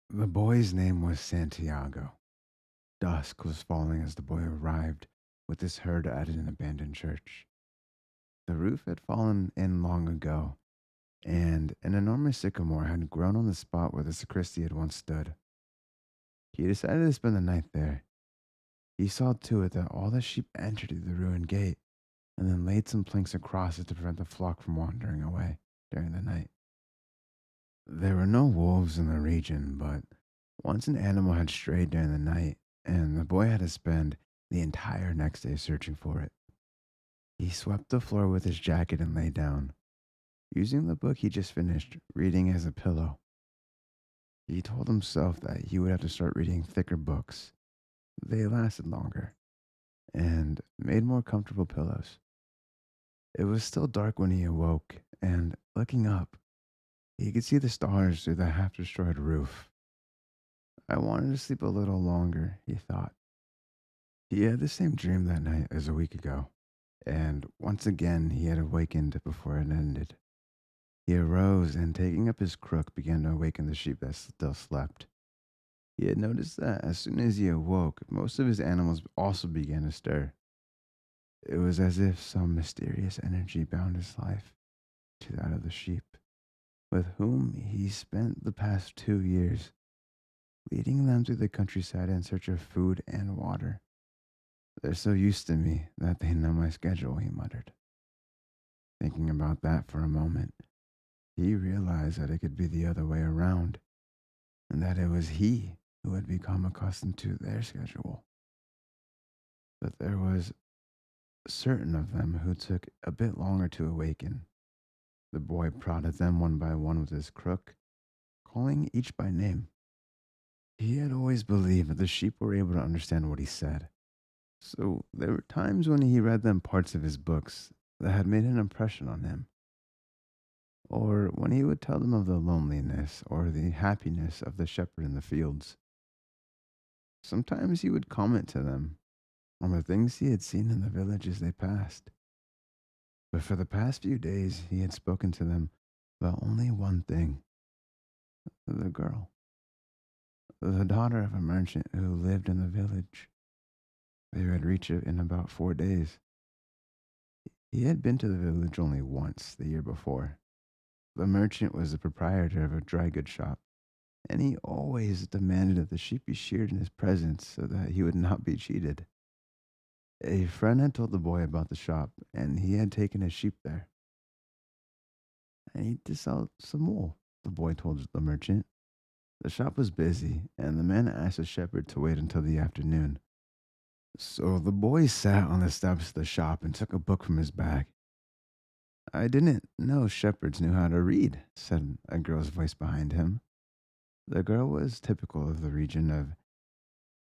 The boy's name was Santiago. Dusk was falling as the boy arrived with his herd at an abandoned church. The roof had fallen in long ago, and an enormous sycamore had grown on the spot where the sacristy had once stood. He decided to spend the night there. He saw to it that all the sheep entered through the ruined gate, and then laid some planks across it to prevent the flock from wandering away during the night. There were no wolves in the region, but once an animal had strayed during the night, and the boy had to spend the entire next day searching for it. He swept the floor with his jacket and lay down, using the book he just finished reading as a pillow. He told himself that he would have to start reading thicker books. They lasted longer and made more comfortable pillows. It was still dark when he awoke, and looking up, he could see the stars through the half destroyed roof. I wanted to sleep a little longer, he thought. He had the same dream that night as a week ago, and once again he had awakened before it ended. He arose and, taking up his crook, began to awaken the sheep that still slept. He had noticed that as soon as he awoke, most of his animals also began to stir. It was as if some mysterious energy bound his life to that of the sheep, with whom he spent the past 2 years, leading them through the countryside in search of food and water. They're so used to me that they know my schedule, he muttered. Thinking about that for a moment, he realized that it could be the other way around, and that it was he who had become accustomed to their schedule. But there was certain of them who took a bit longer to awaken. The boy prodded them one by one with his crook, calling each by name. He had always believed that the sheep were able to understand what he said, so there were times when he read them parts of his books that had made an impression on him, or when he would tell them of the loneliness or the happiness of the shepherd in the fields. Sometimes he would comment to them on the things he had seen in the villages they passed. But for the past few days, he had spoken to them about only one thing: the girl, the daughter of a merchant who lived in the village. They had reached it in about 4 days. He had been to the village only once the year before. The merchant was the proprietor of a dry goods shop, and he always demanded that the sheep be sheared in his presence so that he would not be cheated. A friend had told the boy about the shop, and he had taken his sheep there. I need to sell some wool, the boy told the merchant. The shop was busy, and the man asked the shepherd to wait until the afternoon. So the boy sat on the steps of the shop and took a book from his bag. I didn't know shepherds knew how to read, said a girl's voice behind him. The girl was typical of the region of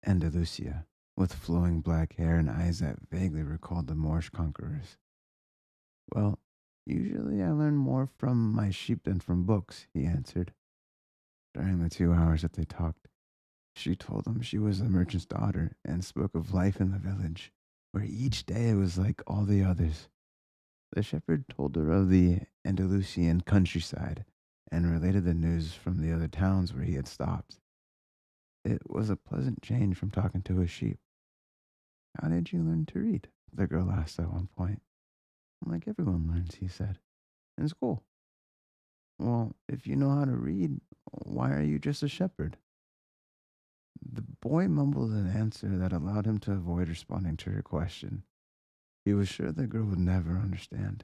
Andalusia, with flowing black hair and eyes that vaguely recalled the Moorish conquerors. Well, usually I learn more from my sheep than from books, he answered. During the 2 hours that they talked, she told him she was the merchant's daughter and spoke of life in the village, where each day was like all the others. The shepherd told her of the Andalusian countryside and related the news from the other towns where he had stopped. It was a pleasant change from talking to his sheep. How did you learn to read? The girl asked at one point. Like everyone learns, he said. In school. Well, if you know how to read, why are you just a shepherd? The boy mumbled an answer that allowed him to avoid responding to her question. He was sure the girl would never understand.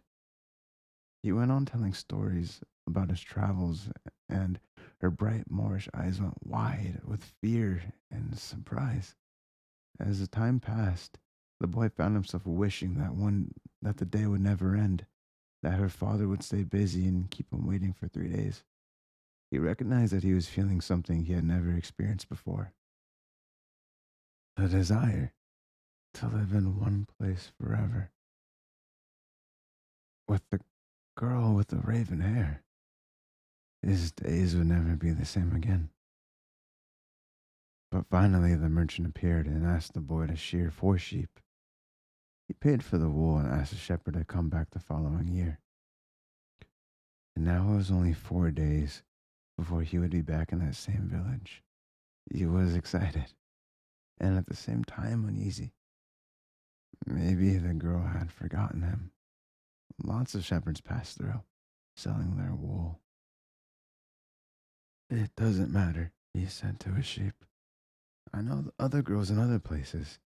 He went on telling stories about his travels, and her bright Moorish eyes went wide with fear and surprise. As the time passed, the boy found himself wishing that the day would never end, that her father would stay busy and keep him waiting for 3 days. He recognized that he was feeling something he had never experienced before: a desire to live in one place forever, with the girl with the raven hair. His days would never be the same again. But finally, the merchant appeared and asked the boy to shear 4 sheep. He paid for the wool and asked the shepherd to come back the following year. And now it was only 4 days before he would be back in that same village. He was excited and at the same time uneasy. Maybe the girl had forgotten him. Lots of shepherds passed through, selling their wool. It doesn't matter, he said to his sheep. I know the other girls in other places.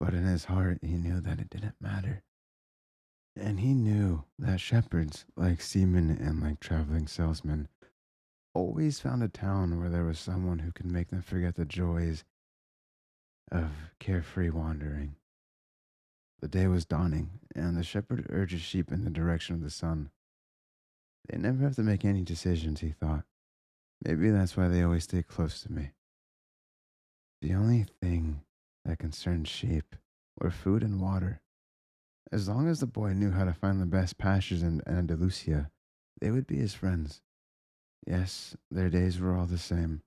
But in his heart, he knew that it didn't matter. And he knew that shepherds, like seamen and like traveling salesmen, always found a town where there was someone who could make them forget the joys of carefree wandering. The day was dawning, and the shepherd urged his sheep in the direction of the sun. They never have to make any decisions, he thought. Maybe that's why they always stay close to me. The only thing that concerned sheep were food and water. As long as the boy knew how to find the best pastures in Andalusia, they would be his friends. Yes, their days were all the same,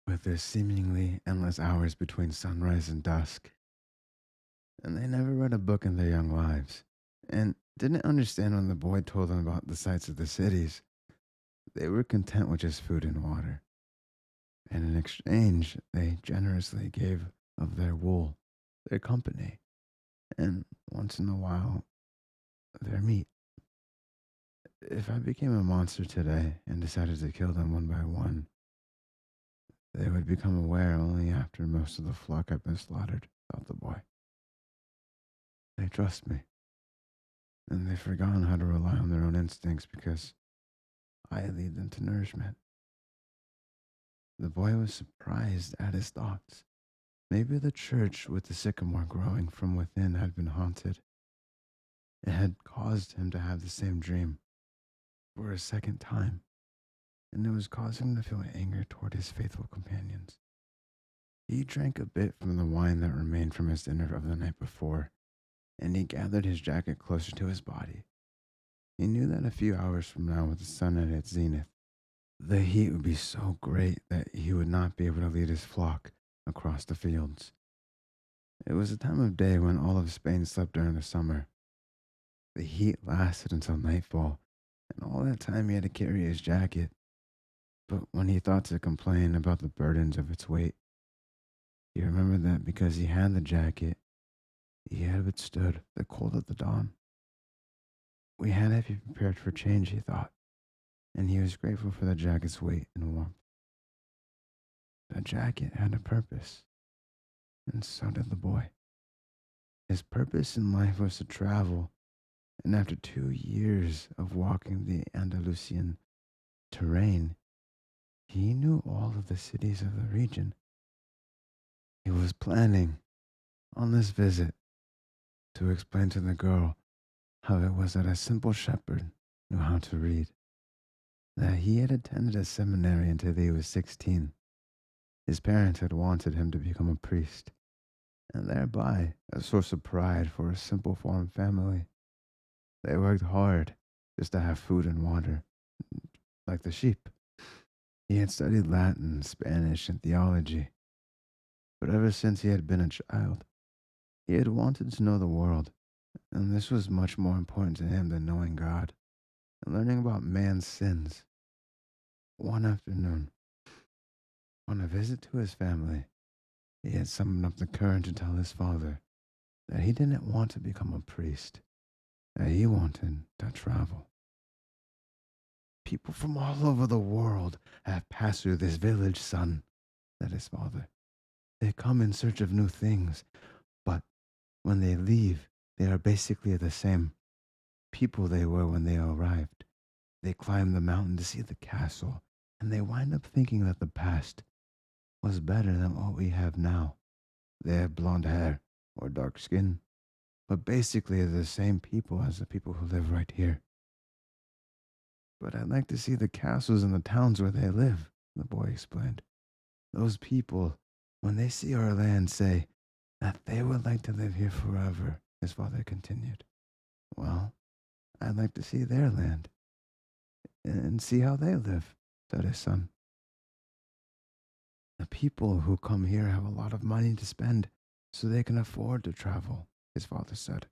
with their seemingly endless hours between sunrise and dusk. And they never read a book in their young lives, and didn't understand when the boy told them about the sights of the cities. They were content with just food and water. And in exchange, they generously gave of their wool, their company, and once in a while, their meat. If I became a monster today and decided to kill them one by one, they would become aware only after most of the flock had been slaughtered, thought the boy. They trust me, and they've forgotten how to rely on their own instincts because I lead them to nourishment. The boy was surprised at his thoughts. Maybe the church with the sycamore growing from within had been haunted. It had caused him to have the same dream for a second time, and it was causing him to feel anger toward his faithful companions. He drank a bit from the wine that remained from his dinner of the night before, and he gathered his jacket closer to his body. He knew that a few hours from now, with the sun at its zenith, the heat would be so great that he would not be able to lead his flock across the fields. It was a time of day when all of Spain slept during the summer. The heat lasted until nightfall, and all that time he had to carry his jacket. But when he thought to complain about the burdens of its weight, he remembered that because he had the jacket, he had withstood the cold of the dawn. We had to be prepared for change, he thought, and he was grateful for the jacket's weight and warmth. The jacket had a purpose, and so did the boy. His purpose in life was to travel, and after 2 years of walking the Andalusian terrain, he knew all of the cities of the region. He was planning on this visit to explain to the girl how it was that a simple shepherd knew how to read, that he had attended a seminary until he was 16. His parents had wanted him to become a priest, and thereby a source of pride for a simple farm family. They worked hard just to have food and water, like the sheep. He had studied Latin, Spanish, and theology, but ever since he had been a child, he had wanted to know the world, and this was much more important to him than knowing God and learning about man's sins. One afternoon, on a visit to his family, he had summoned up the courage to tell his father that he didn't want to become a priest, that he wanted to travel. People from all over the world have passed through this village, son, said his father. They come in search of new things, but when they leave, they are basically the same people they were when they arrived. They climb the mountain to see the castle, and they wind up thinking that the past was better than what we have now. They have blonde hair or dark skin, but basically they're the same people as the people who live right here. But I'd like to see the castles and the towns where they live, the boy explained. Those people, when they see our land, say that they would like to live here forever, his father continued. Well, I'd like to see their land and see how they live, said his son. The people who come here have a lot of money to spend, so they can afford to travel, his father said.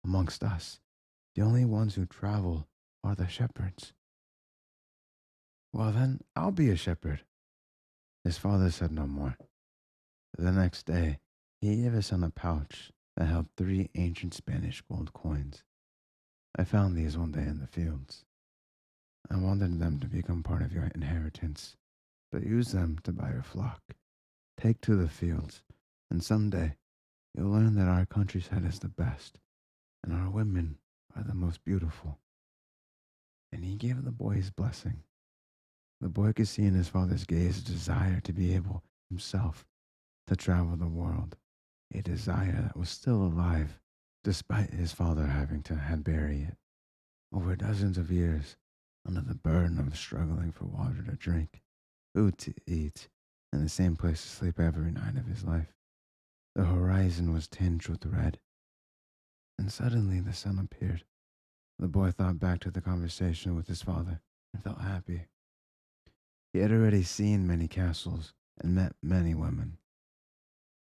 Amongst us, the only ones who travel are the shepherds. Well, then, I'll be a shepherd. His father said no more. The next day, he gave his son a pouch that held 3 ancient Spanish gold coins. I found these one day in the fields. I wanted them to become part of your inheritance, but use them to buy your flock. Take to the fields, and someday you'll learn that our countryside is the best, and our women are the most beautiful. And he gave the boy his blessing. The boy could see in his father's gaze a desire to be able himself to travel the world, a desire that was still alive, despite his father having to had bury it over dozens of years under the burden of struggling for water to drink, food to eat, and the same place to sleep every night of his life. The horizon was tinged with red, and suddenly the sun appeared. The boy thought back to the conversation with his father and felt happy. He had already seen many castles and met many women,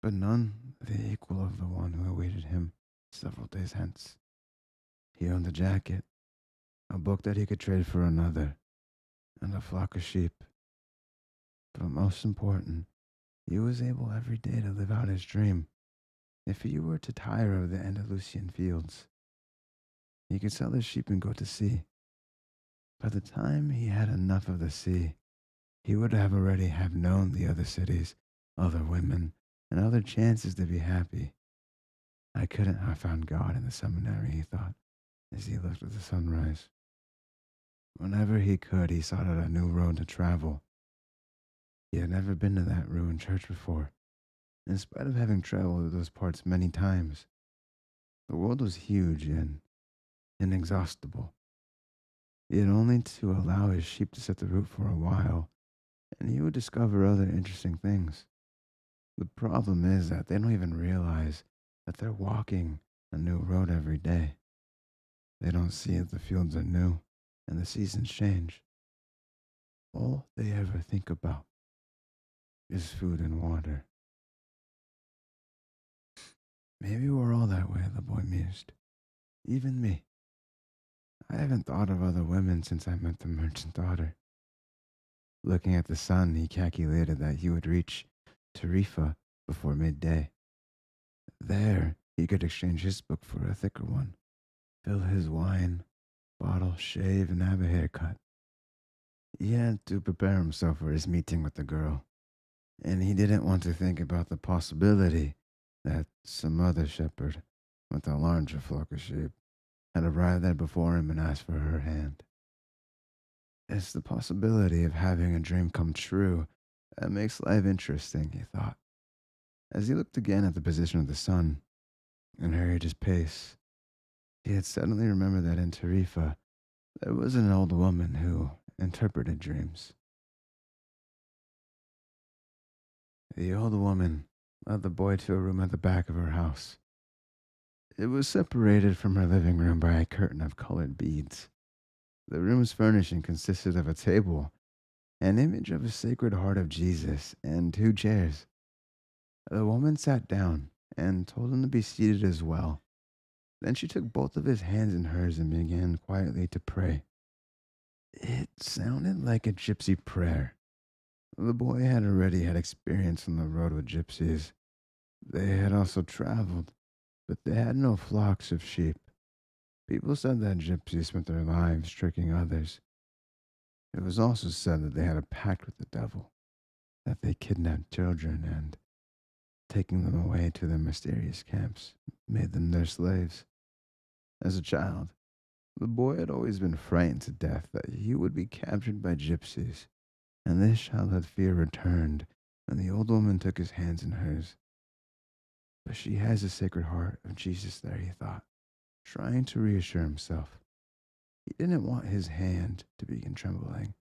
but none the equal of the one who awaited him several days hence. He owned a jacket, a book that he could trade for another, and a flock of sheep. But most important, he was able every day to live out his dream. If he were to tire of the Andalusian fields, he could sell his sheep and go to sea. By the time he had enough of the sea, he would have already have known the other cities, other women, and other chances to be happy. I couldn't have found God in the seminary, he thought, as he looked at the sunrise. Whenever he could, he sought out a new road to travel. He had never been to that ruined church before, in spite of having traveled those parts many times. The world was huge and inexhaustible. He had only to allow his sheep to set the route for a while, and he would discover other interesting things. The problem is that they don't even realize that they're walking a new road every day. They don't see that the fields are new and the seasons change. All they ever think about is food and water. Maybe we're all that way, the boy mused. Even me. I haven't thought of other women since I met the merchant daughter. Looking at the sun, he calculated that he would reach Tarifa before midday. There, he could exchange his book for a thicker one, fill his wine bottle, shave, and have a haircut. He had to prepare himself for his meeting with the girl, and he didn't want to think about the possibility that some other shepherd with a larger flock of sheep had arrived there before him and asked for her hand. It's the possibility of having a dream come true that makes life interesting, he thought. As he looked again at the position of the sun and hurried his pace, he had suddenly remembered that in Tarifa there was an old woman who interpreted dreams. The old woman led the boy to a room at the back of her house. It was separated from her living room by a curtain of colored beads. The room's furnishing consisted of a table, an image of a Sacred Heart of Jesus, and 2 chairs. The woman sat down and told him to be seated as well. Then she took both of his hands in hers and began quietly to pray. It sounded like a gypsy prayer. The boy had already had experience on the road with gypsies. They had also traveled, but they had no flocks of sheep. People said that gypsies spent their lives tricking others. It was also said that they had a pact with the devil, that they kidnapped children and, taking them away to their mysterious camps, made them their slaves. As a child, the boy had always been frightened to death that he would be captured by gypsies, and this childhood fear returned when the old woman took his hands in hers. But she has the Sacred Heart of Jesus there, he thought, trying to reassure himself. He didn't want his hand to begin trembling,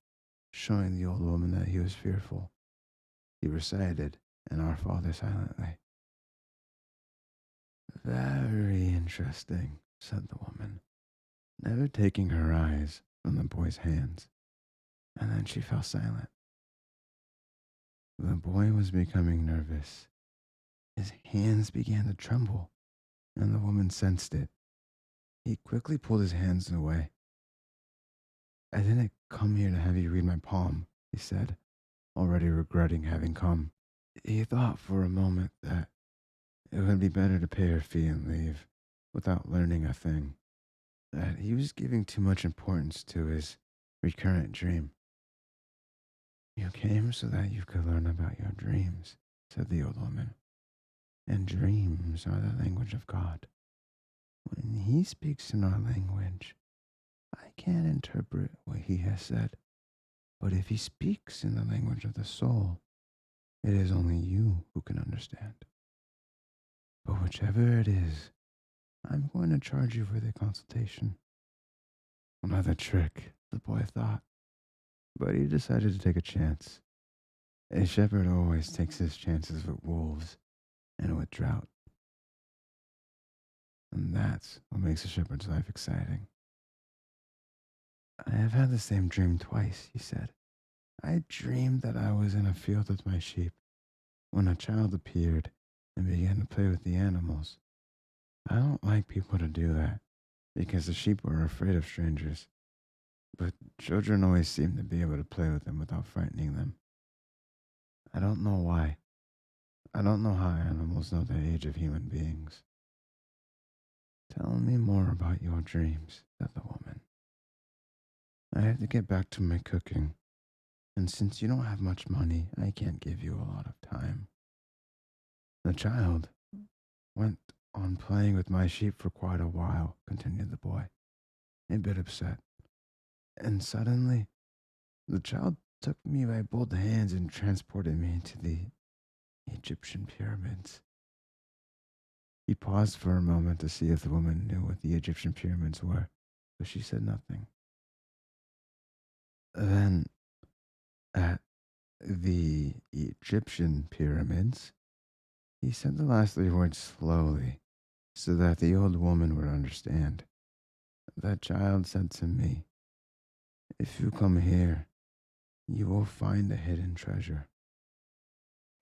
showing the old woman that he was fearful. He recited an Our Father silently. Very interesting, said the woman, never taking her eyes from the boy's hands, and then she fell silent. The boy was becoming nervous. His hands began to tremble, and the woman sensed it. He quickly pulled his hands away. I didn't come here to have you read my palm, he said. already regretting having come. He thought for a moment that it would be better to pay her fee and leave without learning a thing, that he was giving too much importance to his recurrent dream. You came so that you could learn about your dreams, said the old woman, and dreams are the language of God. When he speaks in our language, I can't interpret what he has said, but if he speaks in the language of the soul, it is only you who can understand. But whichever it is, I'm going to charge you for the consultation. Another trick, the boy thought, but he decided to take a chance. A shepherd always takes his chances with wolves and with drought, and that's what makes a shepherd's life exciting. I have had the same dream twice, he said. I dreamed that I was in a field with my sheep when a child appeared and began to play with the animals. I don't like people to do that because the sheep are afraid of strangers, but children always seem to be able to play with them without frightening them. I don't know why. I don't know how animals know the age of human beings. Tell me more about your dreams, said the woman. I have to get back to my cooking, and since you don't have much money, I can't give you a lot of time. The child went on playing with my sheep for quite a while, continued the boy, a bit upset. And suddenly, the child took me by both hands and transported me to the Egyptian pyramids. He paused for a moment to see if the woman knew what the Egyptian pyramids were, but she said nothing. Then, at the Egyptian pyramids, he said the last three words slowly so that the old woman would understand. That child said to me, if you come here, you will find a hidden treasure.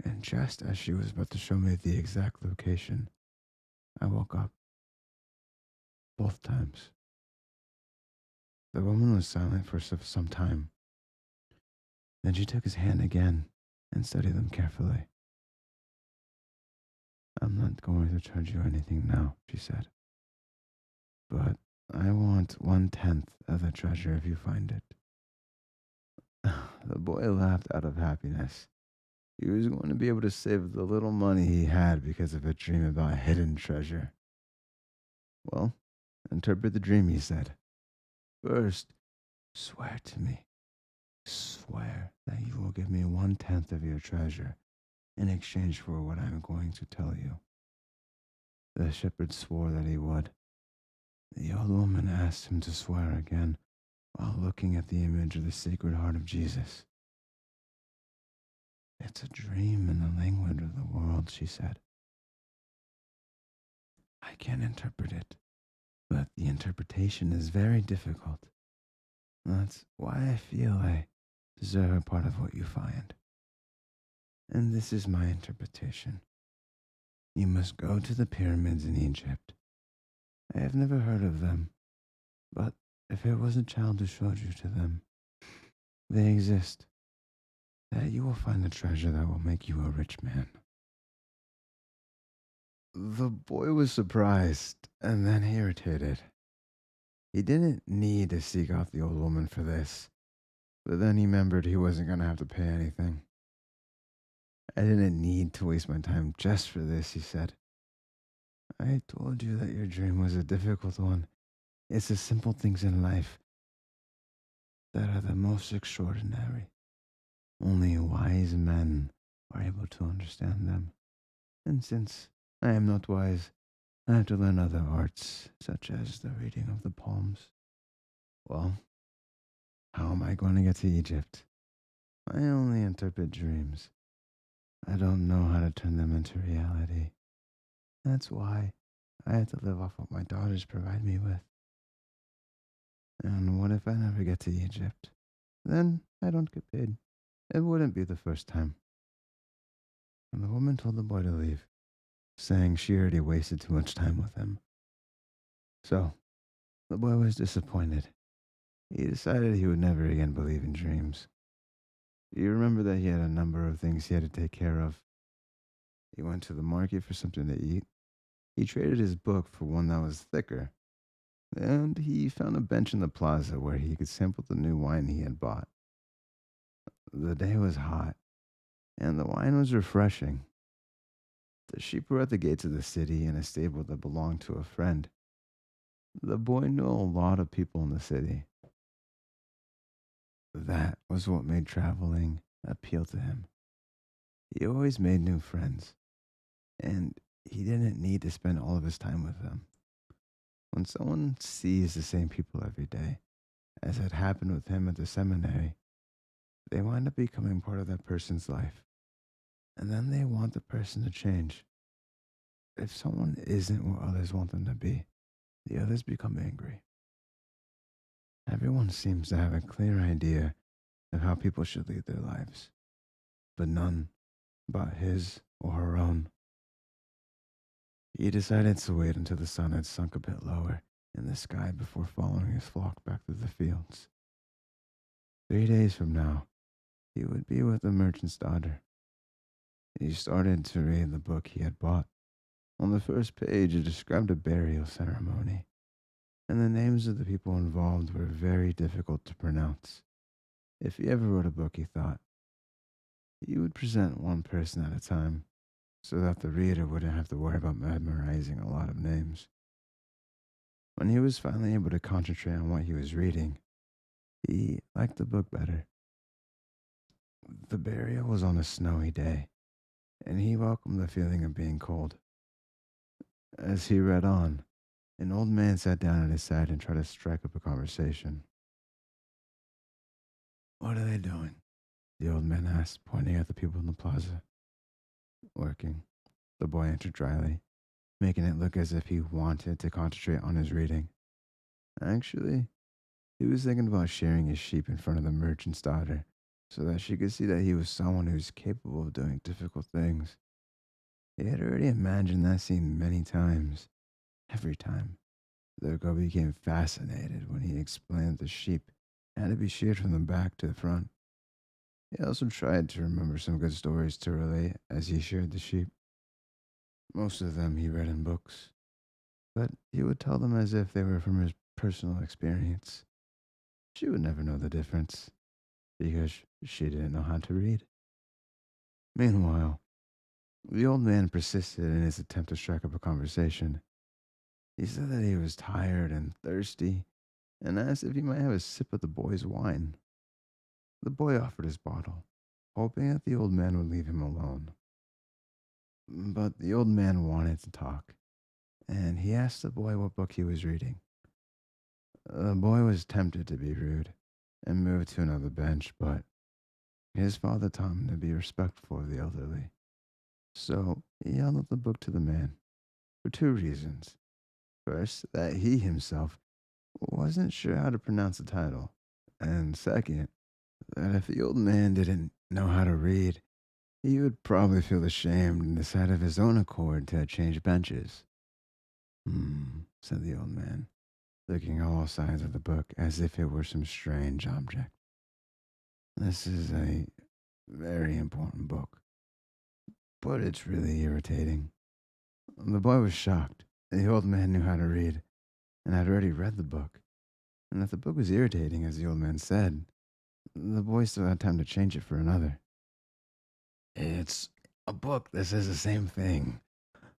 And just as she was about to show me the exact location, I woke up. Both times. The woman was silent for some time. Then she took his hand again and studied them carefully. I'm not going to charge you anything now, she said. But I want 1/10 of the treasure if you find it. The boy laughed out of happiness. He was going to be able to save the little money he had because of a dream about hidden treasure. Well, interpret the dream, he said. First, swear to me. Swear that you will give me 1/10 of your treasure in exchange for what I'm going to tell you. The shepherd swore that he would. The old woman asked him to swear again while looking at the image of the Sacred Heart of Jesus. It's a dream in the language of the world, she said. I can't interpret it, but the interpretation is very difficult. That's why I feel I deserve a part of what you find. And this is my interpretation. You must go to the pyramids in Egypt. I have never heard of them, but if it was a child who showed you to them, they exist. That you will find a treasure that will make you a rich man. The boy was surprised and then irritated. He didn't need to seek out the old woman for this, but then he remembered he wasn't going to have to pay anything. I didn't need to waste my time just for this, he said. I told you that your dream was a difficult one. It's the simple things in life that are the most extraordinary. Only wise men are able to understand them. And since I am not wise, I have to learn other arts, such as the reading of the palms. Well, how am I going to get to Egypt? I only interpret dreams. I don't know how to turn them into reality. That's why I have to live off what my daughters provide me with. And what if I never get to Egypt? Then I don't get paid. It wouldn't be the first time. And the woman told the boy to leave, saying she already wasted too much time with him. So, the boy was disappointed. He decided he would never again believe in dreams. You remember that he had a number of things he had to take care of. He went to the market for something to eat. He traded his book for one that was thicker. And he found a bench in the plaza where he could sample the new wine he had bought. The day was hot, and the wine was refreshing. The sheep were at the gates of the city in a stable that belonged to a friend. The boy knew a lot of people in the city. That was what made traveling appeal to him. He always made new friends, and he didn't need to spend all of his time with them. When someone sees the same people every day, as had happened with him at the seminary, they wind up becoming part of that person's life. And then they want the person to change. If someone isn't what others want them to be, the others become angry. Everyone seems to have a clear idea of how people should lead their lives, but none about his or her own. He decided to wait until the sun had sunk a bit lower in the sky before following his flock back to the fields. 3 days from now, he would be with the merchant's daughter. He started to read the book he had bought. On the first page, it described a burial ceremony, and the names of the people involved were very difficult to pronounce. If he ever wrote a book, he thought, he would present one person at a time so that the reader wouldn't have to worry about memorizing a lot of names. When he was finally able to concentrate on what he was reading, he liked the book better. The burial was on a snowy day, and he welcomed the feeling of being cold. As he read on, an old man sat down at his side and tried to strike up a conversation. "What are they doing?" the old man asked, pointing at the people in the plaza. "Working," the boy answered dryly, making it look as if he wanted to concentrate on his reading. Actually, he was thinking about shearing his sheep in front of the merchant's daughter so that she could see that he was someone who was capable of doing difficult things. He had already imagined that scene many times. Every time, the girl became fascinated when he explained that the sheep had to be sheared from the back to the front. He also tried to remember some good stories to relate as he sheared the sheep. Most of them he read in books, but he would tell them as if they were from his personal experience. She would never know the difference because she didn't know how to read. Meanwhile, the old man persisted in his attempt to strike up a conversation. He said that he was tired and thirsty and asked if he might have a sip of the boy's wine. The boy offered his bottle, hoping that the old man would leave him alone. But the old man wanted to talk, and he asked the boy what book he was reading. The boy was tempted to be rude and moved to another bench, but his father taught him to be respectful of the elderly. So he held up the book to the man for two reasons. First, that he himself wasn't sure how to pronounce the title, and second, that if the old man didn't know how to read, he would probably feel ashamed and decide of his own accord to change benches. Said the old man, looking on all sides of the book as if it were some strange object. This is a very important book, but it's really irritating. The boy was shocked. The old man knew how to read and had already read the book. And if the book was irritating, as the old man said, the boy still had time to change it for another. "It's a book that says the same thing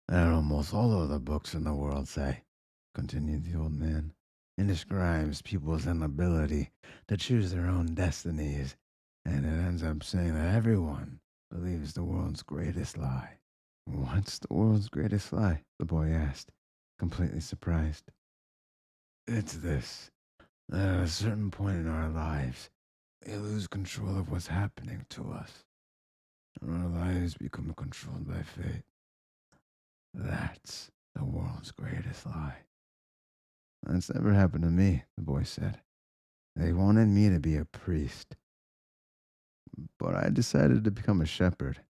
that almost all other books in the world say," continued the old man. "It describes people's inability to choose their own destinies, and it ends up saying that everyone believes the world's greatest lie." "What's the world's greatest lie?" the boy asked, completely surprised. "It's this, that at a certain point in our lives, we lose control of what's happening to us, and our lives become controlled by fate. That's the world's greatest lie." "That's never happened to me," the boy said. "They wanted me to be a priest, but I decided to become a shepherd."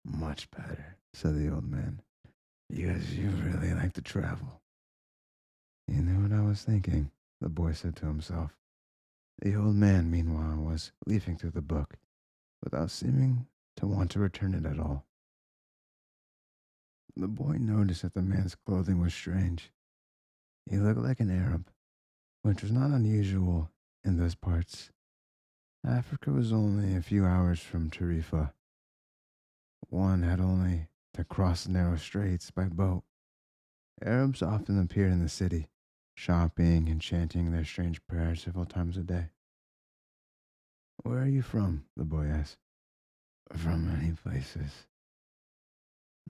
"Much better," said the old man, "because you really like to travel." "You knew what I was thinking," the boy said to himself. The old man, meanwhile, was leafing through the book. without seeming to want to return it at all. The boy noticed that the man's clothing was strange. He looked like an Arab, which was not unusual in those parts. Africa was only a few hours from Tarifa. One had only to cross the narrow straits by boat. Arabs often appeared in the city, shopping and chanting their strange prayers several times a day. Where are you from? The boy asked. From many places.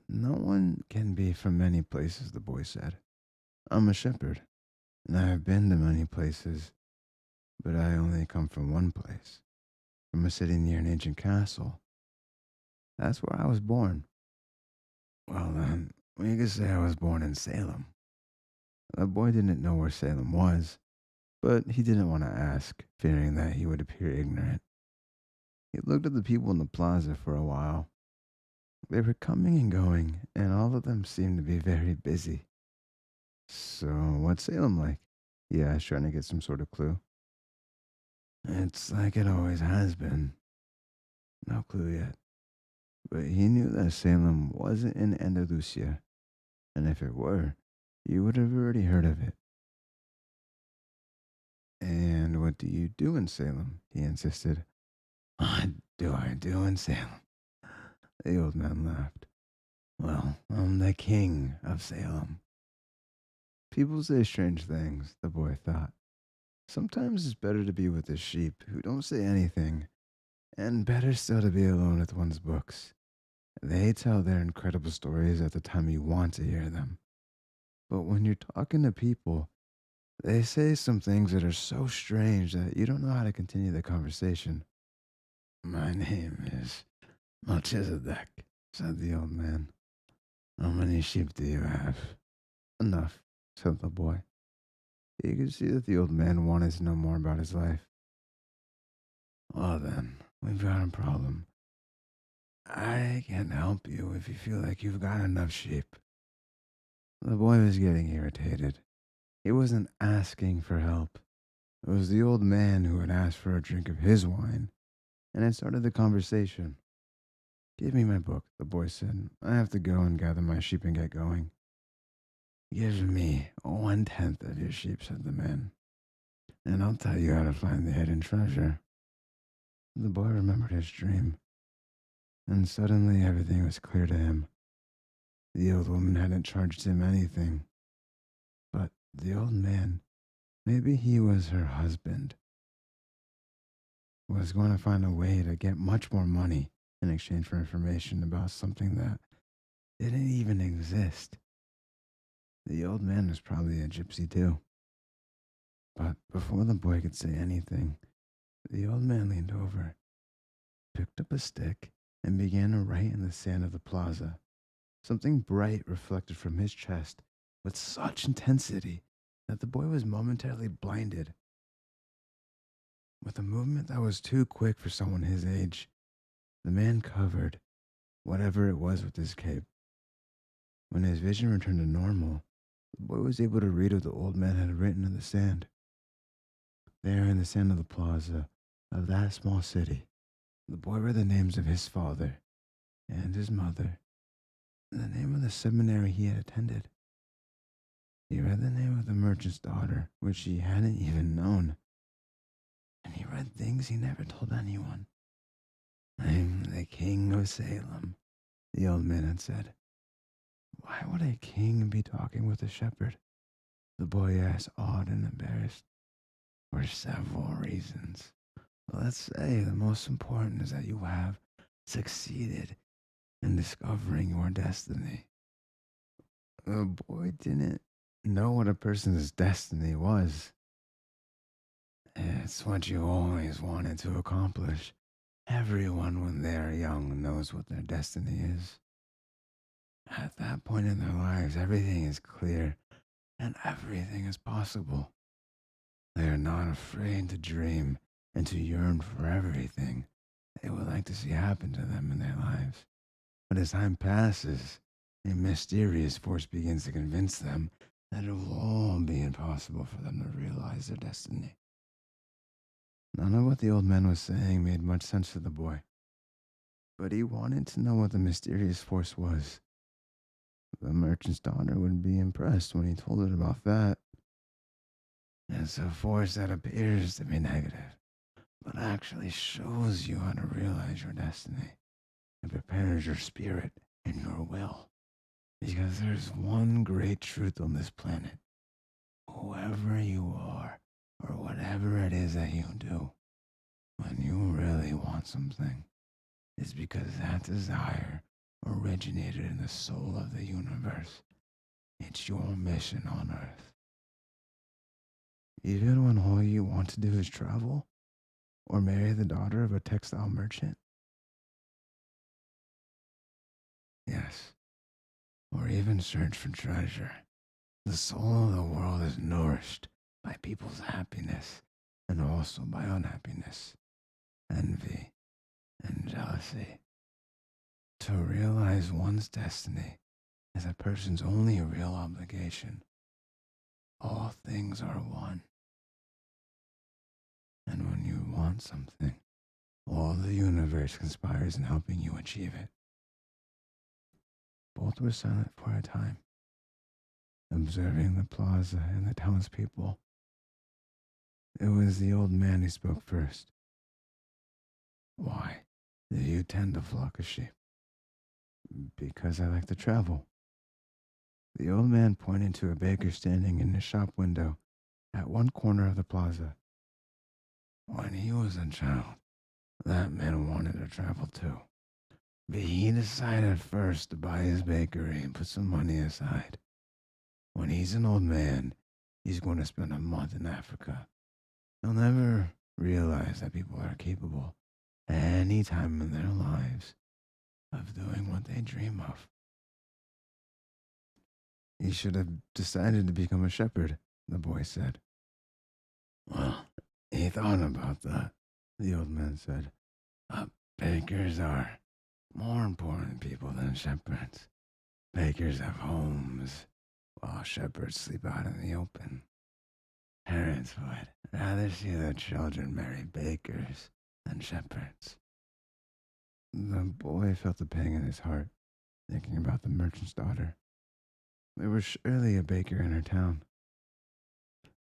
No one can be from many places, the boy said. I'm a shepherd, and I have been to many places, but I only come from one place, from a city near an ancient castle. That's where I was born. Well, then, we could say I was born in Salem. The boy didn't know where Salem was, but he didn't want to ask, fearing that he would appear ignorant. He looked at the people in the plaza for a while. They were coming and going, and all of them seemed to be very busy. So, what's Salem like? He asked, trying to get some sort of clue. It's like it always has been. No clue yet. But he knew that Salem wasn't in Andalusia, and if it were, you would have already heard of it. And what do you do in Salem? He insisted. What do I do in Salem? The old man laughed. Well, I'm the king of Salem. People say strange things, the boy thought. Sometimes it's better to be with the sheep who don't say anything, and better still to be alone with one's books. They tell their incredible stories at the time you want to hear them. But when you're talking to people, they say some things that are so strange that you don't know how to continue the conversation. My name is Melchizedek, said the old man. How many sheep do you have? Enough, said the boy. You could see that the old man wanted to know more about his life. Well then, we've got a problem. I can help you if you feel like you've got enough sheep. The boy was getting irritated. He wasn't asking for help. It was the old man who had asked for a drink of his wine, and had started the conversation. Give me my book, the boy said. I have to go and gather my sheep and get going. Give me 1/10 of your sheep, said the man, and I'll tell you how to find the hidden treasure. The boy remembered his dream, and suddenly everything was clear to him. The old woman hadn't charged him anything, but the old man, maybe he was her husband, was going to find a way to get much more money in exchange for information about something that didn't even exist. The old man was probably a gypsy too. But before the boy could say anything, the old man leaned over, picked up a stick, and began to write in the sand of the plaza. Something bright reflected from his chest with such intensity that the boy was momentarily blinded. With a movement that was too quick for someone his age, the man covered whatever it was with his cape. When his vision returned to normal, the boy was able to read what the old man had written in the sand. There in the sand of the plaza of that small city, the boy read the names of his father and his mother, and the name of the seminary he had attended. He read the name of the merchant's daughter, which he hadn't even known. And he read things he never told anyone. I'm the king of Salem, the old man had said. Why would a king be talking with a shepherd? The boy asked, awed and embarrassed. For several reasons. Let's say the most important is that you have succeeded in discovering your destiny. The boy didn't know what a person's destiny was. It's what you always wanted to accomplish. Everyone, when they're young, knows what their destiny is. At that point in their lives, everything is clear and everything is possible. They are not afraid to dream and to yearn for everything they would like to see happen to them in their lives. But as time passes, a mysterious force begins to convince them that it will all be impossible for them to realize their destiny. None of what the old man was saying made much sense to the boy. but he wanted to know what the mysterious force was. The merchant's daughter would be impressed when he told her about that. It's a force that appears to be negative, but actually shows you how to realize your destiny and prepares your spirit and your will. Because there's one great truth on this planet. Whoever you are, or whatever it is that you do, when you really want something, it's because that desire originated in the soul of the universe. It's your mission on Earth. Even when all you want to do is travel, or marry the daughter of a textile merchant? Yes, or even search for treasure. The soul of the world is nourished by people's happiness and also by unhappiness, envy, and jealousy. To realize one's destiny is a person's only real obligation. All things are one. And when you want something, all the universe conspires in helping you achieve it. Both were silent for a time, observing the plaza and the townspeople. It was the old man who spoke first. Why do you tend to flock a sheep? Because I like to travel. The old man pointed to a baker standing in his shop window at one corner of the plaza. When he was a child, that man wanted to travel too. But he decided first to buy his bakery and put some money aside. When he's an old man, he's going to spend a month in Africa. He'll never realize that people are capable any time in their lives of doing what they dream of. He should have decided to become a shepherd, the boy said. Well, he thought about that, the old man said. Bakers are more important people than shepherds. Bakers have homes, while shepherds sleep out in the open. Parents would rather see their children marry bakers than shepherds. The boy felt a pang in his heart, thinking about the merchant's daughter. There was surely a baker in her town.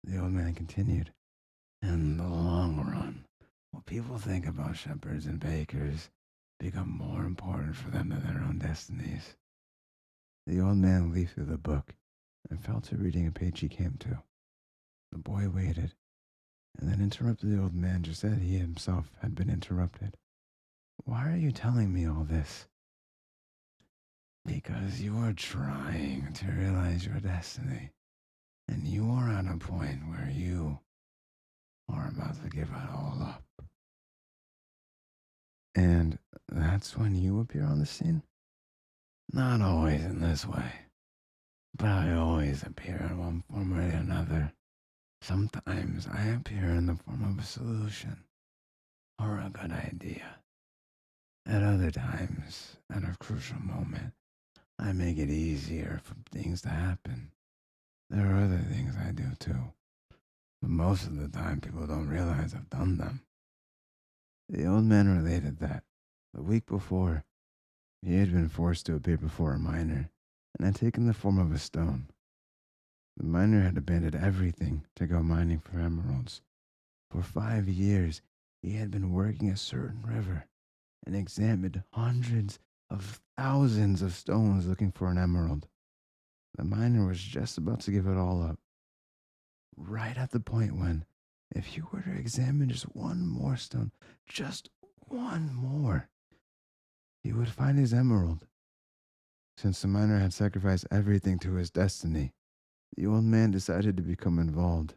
The old man continued, in the long run, what people think about shepherds and bakers become more important for them than their own destinies. The old man leafed through the book and fell to reading a page he came to. The boy waited, and then interrupted the old man just as he himself had been interrupted. Why are you telling me all this? Because you are trying to realize your destiny, and you are at a point where you are about to give it all up. And that's when you appear on the scene? Not always in this way, but I always appear in one form or another. Sometimes I appear in the form of a solution or a good idea. At other times, at a crucial moment, I make it easier for things to happen. There are other things I do too, but most of the time people don't realize I've done them. The old man related that the week before, he had been forced to appear before a miner and had taken the form of a stone. The miner had abandoned everything to go mining for emeralds. For 5 years, he had been working a certain river and examined hundreds of thousands of stones looking for an emerald. The miner was just about to give it all up, right at the point when, if he were to examine just one more stone, just one more, he would find his emerald. Since the miner had sacrificed everything to his destiny, the old man decided to become involved.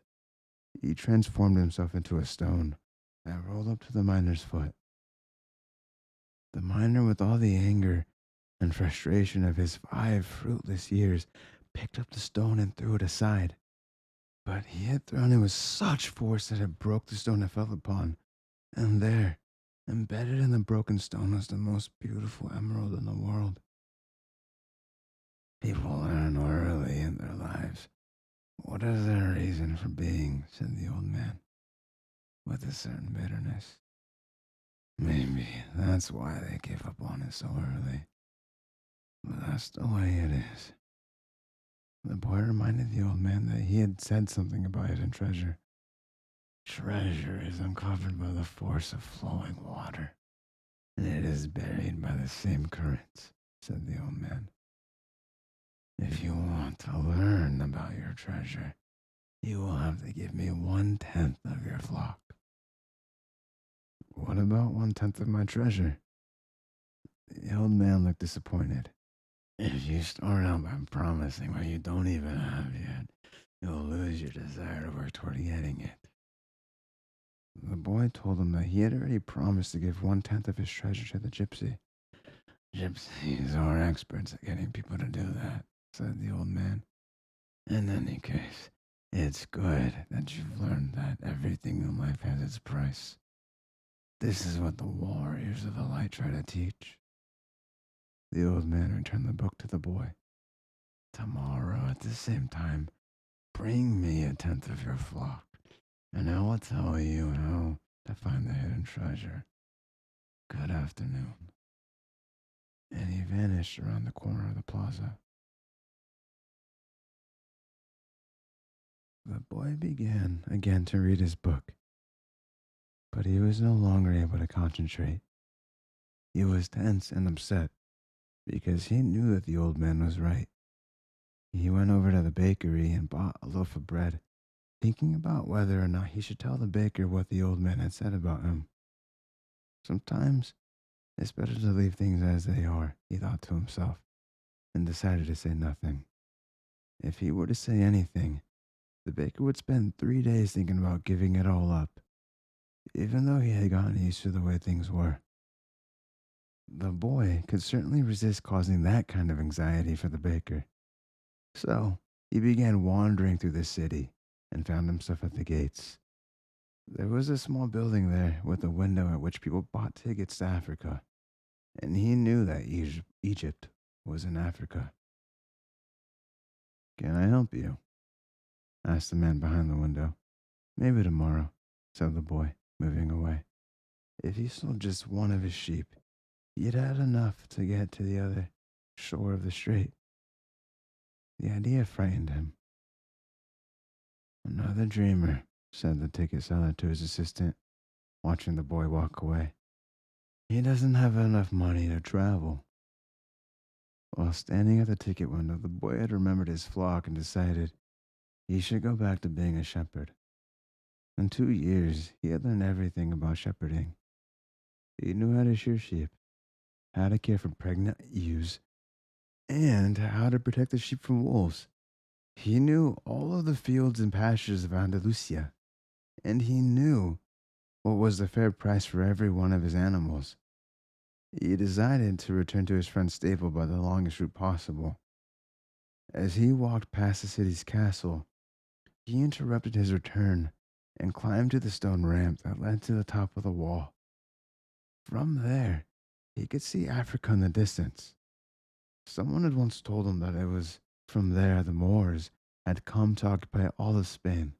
He transformed himself into a stone that rolled up to the miner's foot. The miner, with all the anger and frustration of his 5 fruitless years, picked up the stone and threw it aside. But he had thrown it with such force that it broke the stone it fell upon. And there, embedded in the broken stone, was the most beautiful emerald in the world. People learn early in their lives. What is their reason for being? Said the old man, with a certain bitterness. Maybe that's why they gave up on it so early. But that's the way it is. The boy reminded the old man that he had said something about hidden treasure. Treasure is uncovered by the force of flowing water, and it is buried by the same currents, said the old man. If you want to learn about your treasure, you will have to give me 1/10 of your flock. What about 1/10 of my treasure? The old man looked disappointed. If you start out by promising what you don't even have yet, you'll lose your desire to work toward getting it. The boy told him that he had already promised to give 1/10 of his treasure to the gypsy. Gypsies are experts at getting people to do that, said the old man. In any case, it's good that you've learned that everything in life has its price. This is what the warriors of the light try to teach. The old man returned the book to the boy. Tomorrow at the same time, bring me 1/10 of your flock, and I will tell you how to find the hidden treasure. Good afternoon. And he vanished around the corner of the plaza. The boy began again to read his book, but he was no longer able to concentrate. He was tense and upset because he knew that the old man was right. He went over to the bakery and bought a loaf of bread, thinking about whether or not he should tell the baker what the old man had said about him. Sometimes it's better to leave things as they are, he thought to himself, and decided to say nothing. If he were to say anything, the baker would spend 3 days thinking about giving it all up, even though he had gotten used to the way things were. The boy could certainly resist causing that kind of anxiety for the baker. So he began wandering through the city and found himself at the gates. There was a small building there with a window at which people bought tickets to Africa, and he knew that Egypt was in Africa. Can I help you? Asked the man behind the window. Maybe tomorrow, said the boy, moving away. If he sold just one of his sheep, he'd had enough to get to the other shore of the strait. The idea frightened him. Another dreamer, said the ticket seller to his assistant, watching the boy walk away. He doesn't have enough money to travel. While standing at the ticket window, the boy had remembered his flock and decided he should go back to being a shepherd. In 2 years, he had learned everything about shepherding. He knew how to shear sheep, how to care for pregnant ewes, and how to protect the sheep from wolves. He knew all of the fields and pastures of Andalusia, and he knew what was the fair price for every one of his animals. He decided to return to his friend's stable by the longest route possible. As he walked past the city's castle, he interrupted his return and climbed to the stone ramp that led to the top of the wall. From there, he could see Africa in the distance. Someone had once told him that it was from there the Moors had come to occupy all of Spain.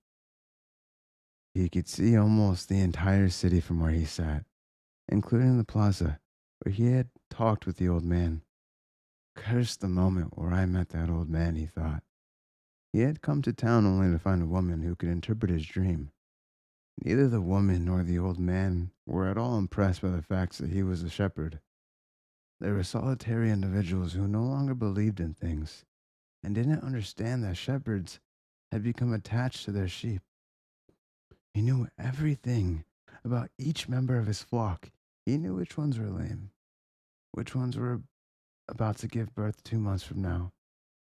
He could see almost the entire city from where he sat, including the plaza where he had talked with the old man. Curse the moment where I met that old man, he thought. He had come to town only to find a woman who could interpret his dream. Neither the woman nor the old man were at all impressed by the facts that he was a shepherd. They were solitary individuals who no longer believed in things and didn't understand that shepherds had become attached to their sheep. He knew everything about each member of his flock. He knew which ones were lame, which ones were about to give birth 2 months from now,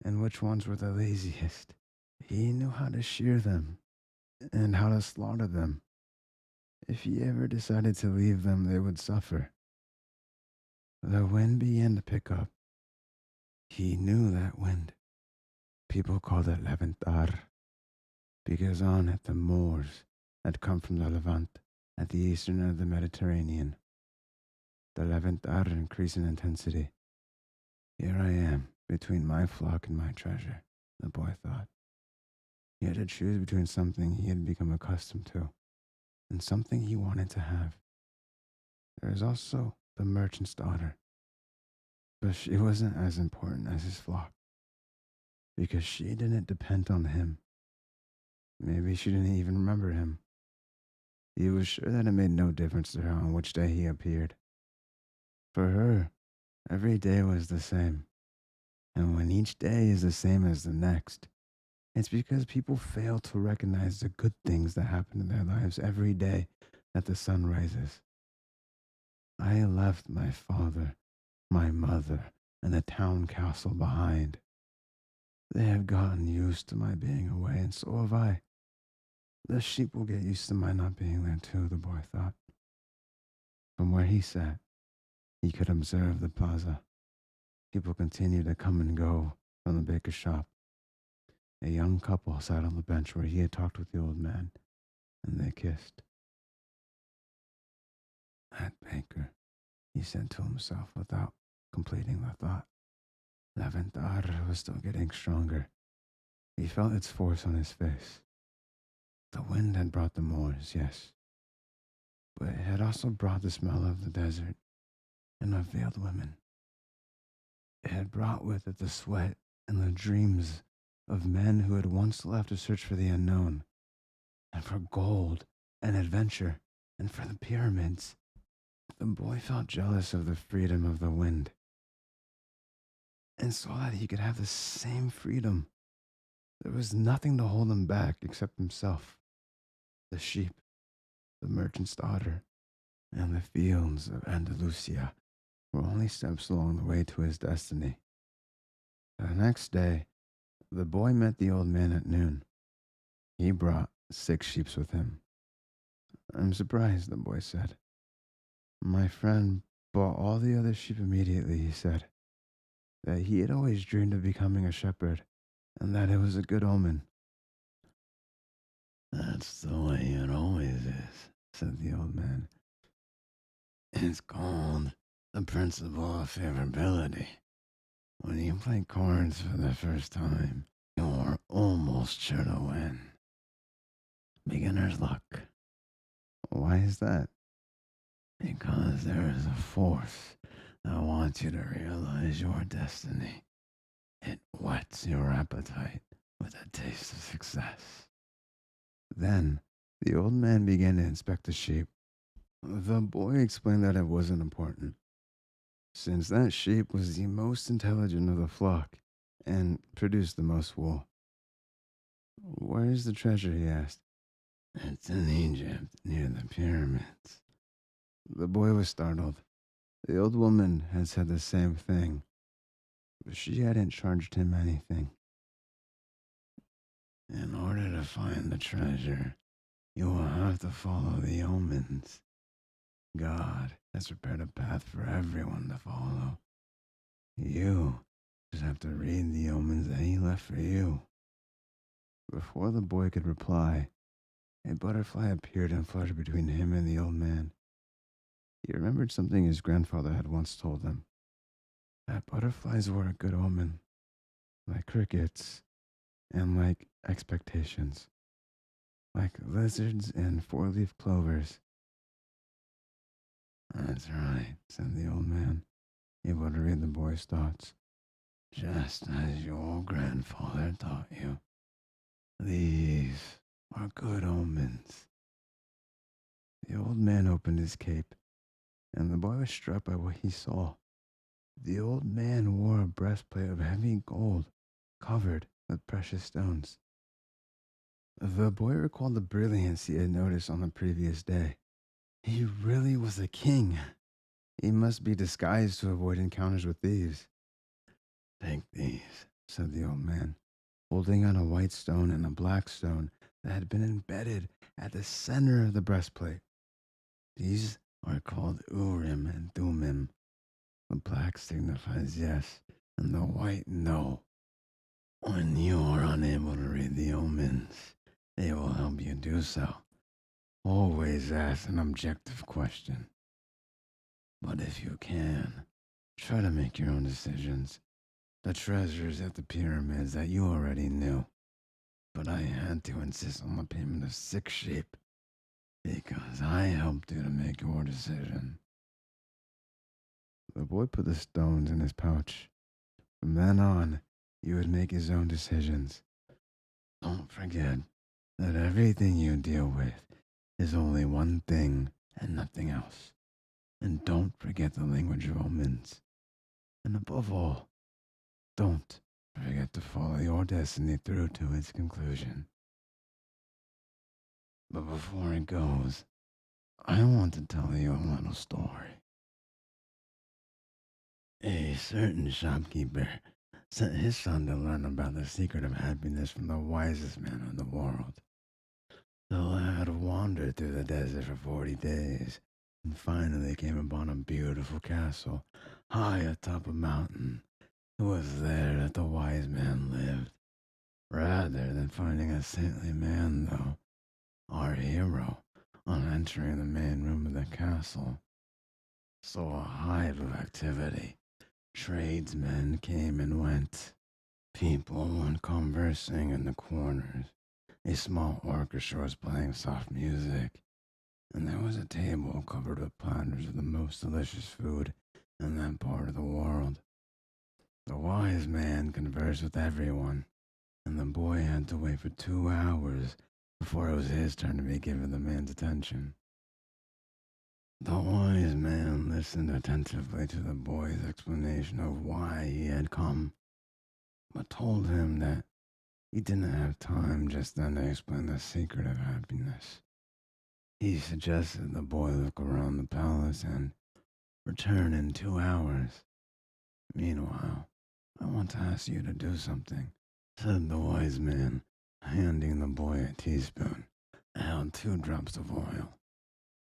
and which ones were the laziest. He knew how to shear them and how to slaughter them. If he ever decided to leave them, they would suffer. The wind began to pick up. He knew that wind. People called it Levantar, because on it the Moors had come from the Levant at the eastern end of the Mediterranean. The Levantar increased in intensity. Here I am, between my flock and my treasure, the boy thought. He had to choose between something he had become accustomed to and something he wanted to have. There's also the merchant's daughter, but she wasn't as important as his flock because she didn't depend on him. Maybe she didn't even remember him. He was sure that it made no difference to her on which day he appeared. For her, every day was the same. And when each day is the same as the next, it's because people fail to recognize the good things that happen in their lives every day that the sun rises. I left my father, my mother, and the town castle behind. They have gotten used to my being away, and so have I. The sheep will get used to my not being there too, the boy thought. From where he sat, he could observe the plaza. People continued to come and go from the baker's shop. A young couple sat on the bench where he had talked with the old man, and they kissed. That baker, he said to himself without completing the thought. La ventar was still getting stronger. He felt its force on his face. The wind had brought the moors, yes, but it had also brought the smell of the desert and of veiled women. It had brought with it the sweat and the dreams of men who had once left to search for the unknown, and for gold and adventure, and for the pyramids. The boy felt jealous of the freedom of the wind, and saw that he could have the same freedom. There was nothing to hold him back except himself, the sheep, the merchant's daughter, and the fields of Andalusia were only steps along the way to his destiny. The next day, the boy met the old man at noon. He brought 6 sheep with him. I'm surprised, the boy said. My friend bought all the other sheep immediately, he said. That he had always dreamed of becoming a shepherd, and that it was a good omen. That's the way it always is, said the old man. It's called the principle of favorability. When you play cards for the first time, you're almost sure to win. Beginner's luck. Why is that? Because there is a force that wants you to realize your destiny. It whets your appetite with a taste of success. Then the old man began to inspect the sheep. The boy explained that it wasn't important, since that sheep was the most intelligent of the flock and produced the most wool. Where is the treasure? He asked. It's in Egypt, near the pyramids. The boy was startled. The old woman had said the same thing, but she hadn't charged him anything. In order to find the treasure, you will have to follow the omens. God has prepared a path for everyone to follow. You just have to read the omens that he left for you. Before the boy could reply, a butterfly appeared and fluttered between him and the old man. He remembered something his grandfather had once told him, that butterflies were a good omen, like crickets and like expectations, like lizards and 4-leaf clovers. That's right, said the old man, able to read the boy's thoughts. Just as your grandfather taught you. These are good omens. The old man opened his cape, and the boy was struck by what he saw. The old man wore a breastplate of heavy gold, covered with precious stones. The boy recalled the brilliance he had noticed on the previous day. He really was a king. He must be disguised to avoid encounters with thieves. Take these, said the old man, holding out a white stone and a black stone that had been embedded at the center of the breastplate. These are called Urim and Thummim. The black signifies yes, and the white no. When you are unable to read the omens, they will help you do so. Always ask an objective question. But if you can, try to make your own decisions. The treasures at the pyramids that you already knew. But I had to insist on the payment of 6 sheep because I helped you to make your decision. The boy put the stones in his pouch. From then on, he would make his own decisions. Don't forget that everything you deal with is only one thing and nothing else. And don't forget the language of omens. And above all, don't forget to follow your destiny through to its conclusion. But before it goes, I want to tell you a little story. A certain shopkeeper sent his son to learn about the secret of happiness from the wisest man in the world. The lad wandered through the desert for 40 days and finally came upon a beautiful castle high atop a mountain. It was there that the wise man lived. Rather than finding a saintly man, though, our hero, on entering the main room of the castle, saw a hive of activity. Tradesmen came and went. People went conversing in the corners. A small orchestra was playing soft music, and there was a table covered with platters of the most delicious food in that part of the world. The wise man conversed with everyone, and the boy had to wait for 2 hours before it was his turn to be given the man's attention. The wise man listened attentively to the boy's explanation of why he had come, but told him that he didn't have time just then to explain the secret of happiness. He suggested the boy look around the palace and return in 2 hours. Meanwhile, I want to ask you to do something, said the wise man, handing the boy a teaspoon and 2 drops of oil.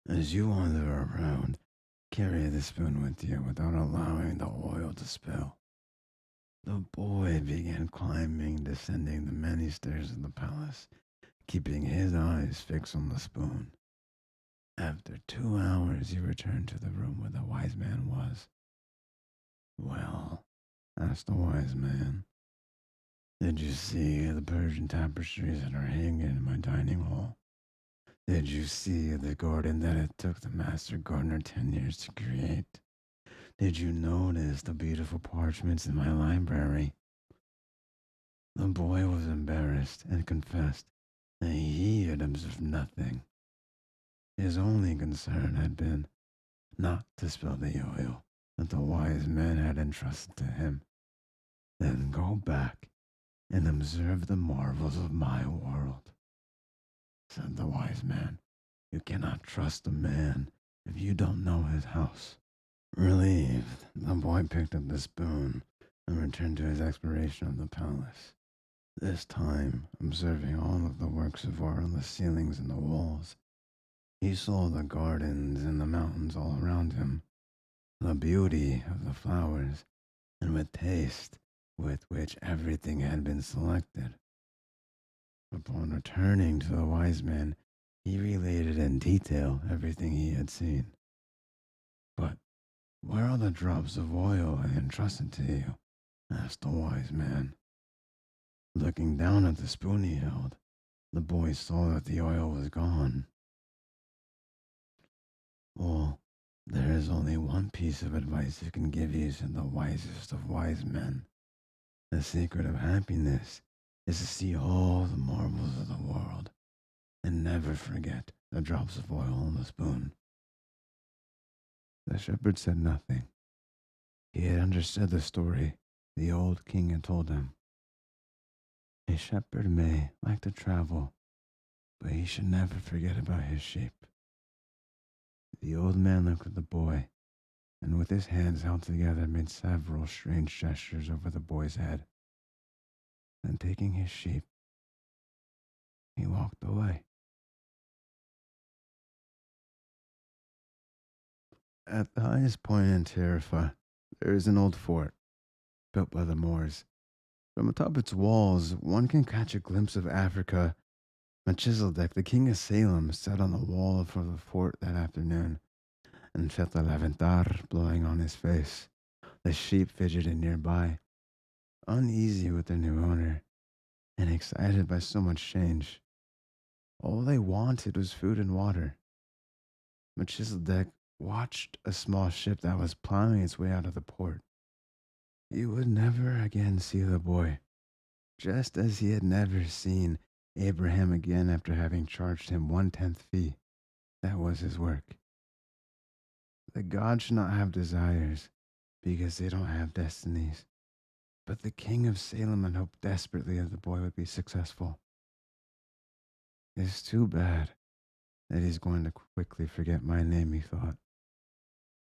As you wander around, carry the spoon with you without allowing the oil to spill. The boy began climbing, descending the many stairs of the palace, keeping his eyes fixed on the spoon. After 2 hours, he returned to the room where the wise man was. Well, asked the wise man, did you see the Persian tapestries that are hanging in my dining hall? Did you see the garden that it took the master gardener 10 years to create? Did you notice the beautiful parchments in my library? The boy was embarrassed and confessed that he had observed nothing. His only concern had been not to spill the oil that the wise man had entrusted to him. Then go back and observe the marvels of my world, said the wise man. You cannot trust a man if you don't know his house. Relieved, the boy picked up the spoon and returned to his exploration of the palace. This time, observing all of the works of art on the ceilings and the walls, he saw the gardens and the mountains all around him, the beauty of the flowers, and with taste with which everything had been selected. Upon returning to the wise man, he related in detail everything he had seen. But where are the drops of oil I entrusted to you? Asked the wise man. Looking down at the spoon he held, the boy saw that the oil was gone. Well, there is only one piece of advice I can give you, said the wisest of wise men. The secret of happiness is to see all the marvels of the world and never forget the drops of oil on the spoon. The shepherd said nothing. He had understood the story the old king had told him. A shepherd may like to travel, but he should never forget about his sheep. The old man looked at the boy, and with his hands held together made several strange gestures over the boy's head. Then taking his sheep, he walked away. At the highest point in Tarifa, there is an old fort built by the Moors. From atop its walls, one can catch a glimpse of Africa. Melchizedek, the king of Salem, sat on the wall of the fort that afternoon and felt the laventar blowing on his face. The sheep fidgeted nearby, uneasy with their new owner and excited by so much change. All they wanted was food and water. Melchizedek watched a small ship that was plowing its way out of the port. He would never again see the boy, just as he had never seen Abraham again after having charged him 1/10 fee. That was his work. The gods should not have desires, because they don't have destinies. But the king of Salem had hoped desperately that the boy would be successful. It's too bad that he's going to quickly forget my name, he thought.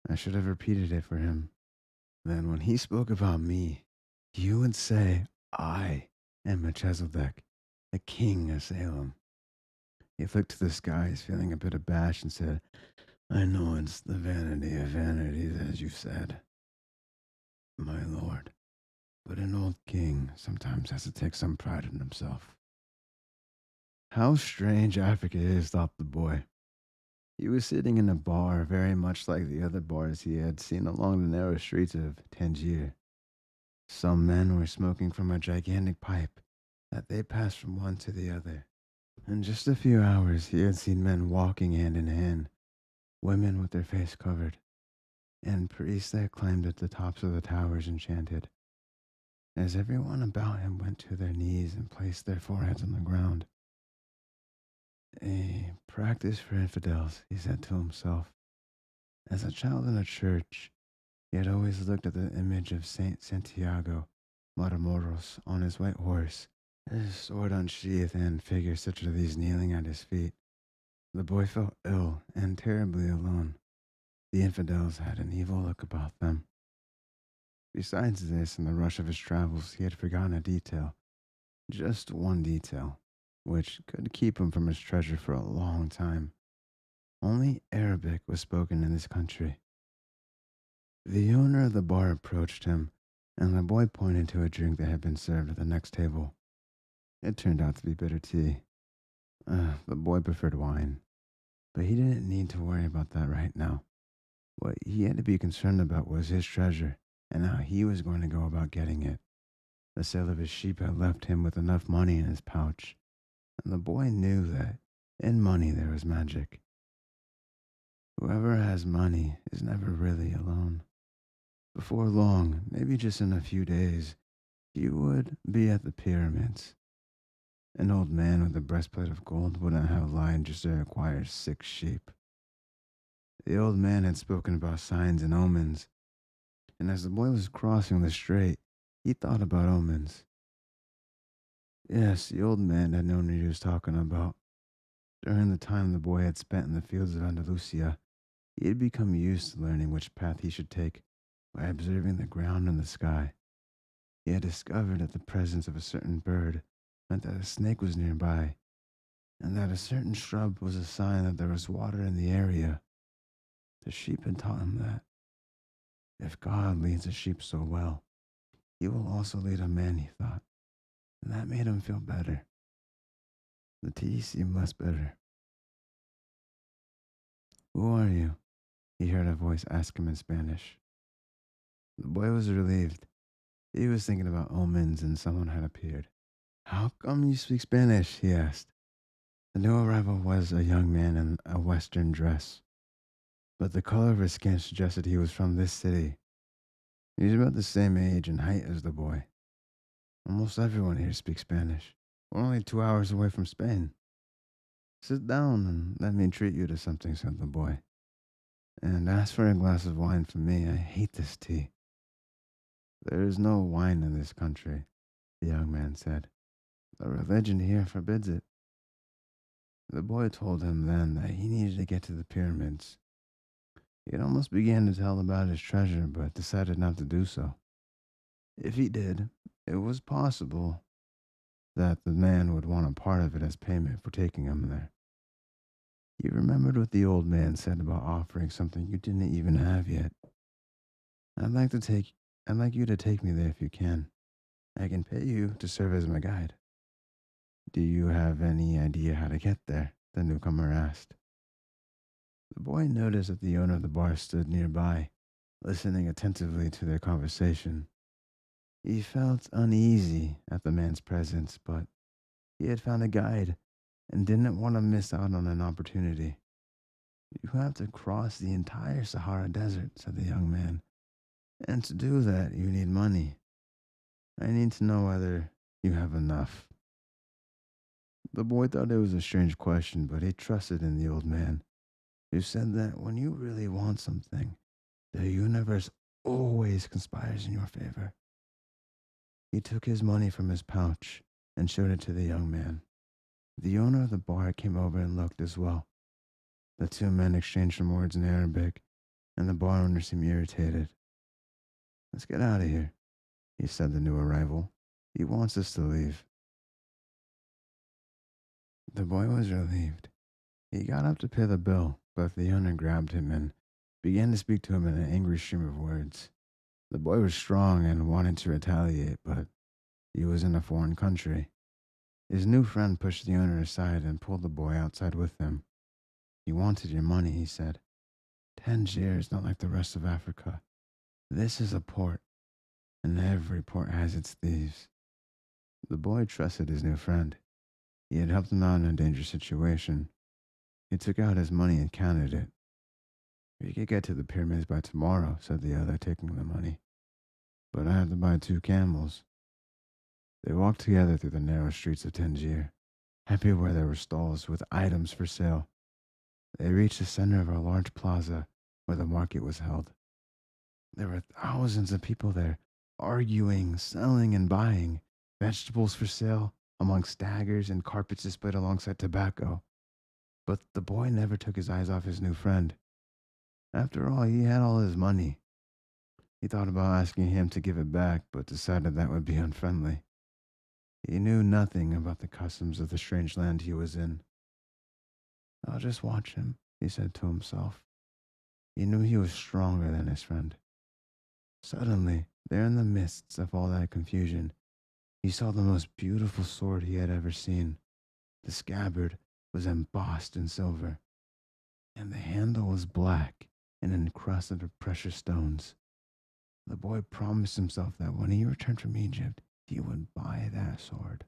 I should have repeated it for him. Then, when he spoke about me, you would say, I am Melchizedek, the king of Salem. He looked to the skies, feeling a bit abashed, and said, I know it's the vanity of vanities, as you said, my lord. But an old king sometimes has to take some pride in himself. How strange Africa is, thought the boy. He was sitting in a bar very much like the other bars he had seen along the narrow streets of Tangier. Some men were smoking from a gigantic pipe that they passed from one to the other. In just a few hours, he had seen men walking hand in hand, women with their face covered, and priests that climbed at the tops of the towers and chanted. As everyone about him went to their knees and placed their foreheads on the ground. A practice for infidels, he said to himself. As a child in a church, he had always looked at the image of Saint Santiago Matamoros on his white horse, his sword unsheathed, and figures such as these kneeling at his feet. The boy felt ill and terribly alone. The infidels had an evil look about them. Besides this, in the rush of his travels, he had forgotten a detail, just one detail, which could keep him from his treasure for a long time. Only Arabic was spoken in this country. The owner of the bar approached him, and the boy pointed to a drink that had been served at the next table. It turned out to be bitter tea. The boy preferred wine, but he didn't need to worry about that right now. What he had to be concerned about was his treasure and how he was going to go about getting it. The sale of his sheep had left him with enough money in his pouch, and the boy knew that in money there was magic. Whoever has money is never really alone. Before long, maybe just in a few days, he would be at the pyramids. An old man with a breastplate of gold wouldn't have lied just to acquire 6 sheep. The old man had spoken about signs and omens, and as the boy was crossing the strait, he thought about omens. Yes, the old man had known what he was talking about. During the time the boy had spent in the fields of Andalusia, he had become used to learning which path he should take by observing the ground and the sky. He had discovered that the presence of a certain bird meant that a snake was nearby, and that a certain shrub was a sign that there was water in the area. The sheep had taught him that. If God leads a sheep so well, he will also lead a man, he thought, and that made him feel better. The tea seemed less bitter. Who are you? He heard a voice ask him in Spanish. The boy was relieved. He was thinking about omens and someone had appeared. How come you speak Spanish? He asked. The new arrival was a young man in a western dress, but the color of his skin suggested he was from this city. He was about the same age and height as the boy. Almost everyone here speaks Spanish. We're only 2 hours away from Spain. Sit down and let me treat you to something, said the boy. And ask for a glass of wine for me. I hate this tea. There is no wine in this country, the young man said. The religion here forbids it. The boy told him then that he needed to get to the pyramids. He had almost began to tell about his treasure, but decided not to do so. If he did, it was possible that the man would want a part of it as payment for taking him there. He remembered what the old man said about offering something you didn't even have yet. I'd like to take I'd like you to take me there if you can. I can pay you to serve as my guide. Do you have any idea how to get there? The newcomer asked. The boy noticed that the owner of the bar stood nearby, listening attentively to their conversation. He felt uneasy at the man's presence, but he had found a guide and didn't want to miss out on an opportunity. You have to cross the entire Sahara Desert, said the young man. And to do that, you need money. I need to know whether you have enough. The boy thought it was a strange question, but he trusted in the old man, who said that when you really want something, the universe always conspires in your favor. He took his money from his pouch and showed it to the young man. The owner of the bar came over and looked as well. The two men exchanged some words in Arabic, and the bar owner seemed irritated. Let's get out of here, he said to the new arrival. He wants us to leave. The boy was relieved. He got up to pay the bill, but the owner grabbed him and began to speak to him in an angry stream of words. The boy was strong and wanted to retaliate, but he was in a foreign country. His new friend pushed the owner aside and pulled the boy outside with him. He wanted your money, he said. Tangier is not like the rest of Africa. This is a port, and every port has its thieves. The boy trusted his new friend. He had helped him out in a dangerous situation. He took out his money and counted it. We could get to the pyramids by tomorrow, said the other, taking the money. But I have to buy 2 camels. They walked together through the narrow streets of Tangier. Everywhere there were stalls with items for sale. They reached the center of a large plaza where the market was held. There were thousands of people there, arguing, selling, and buying. Vegetables for sale, among staggers and carpets displayed alongside tobacco. But the boy never took his eyes off his new friend. After all, he had all his money. He thought about asking him to give it back, but decided that would be unfriendly. He knew nothing about the customs of the strange land he was in. I'll just watch him, he said to himself. He knew he was stronger than his friend. Suddenly, there in the midst of all that confusion, he saw the most beautiful sword he had ever seen. The scabbard was embossed in silver, and the handle was black and encrusted with precious stones. The boy promised himself that when he returned from Egypt, he would buy that sword.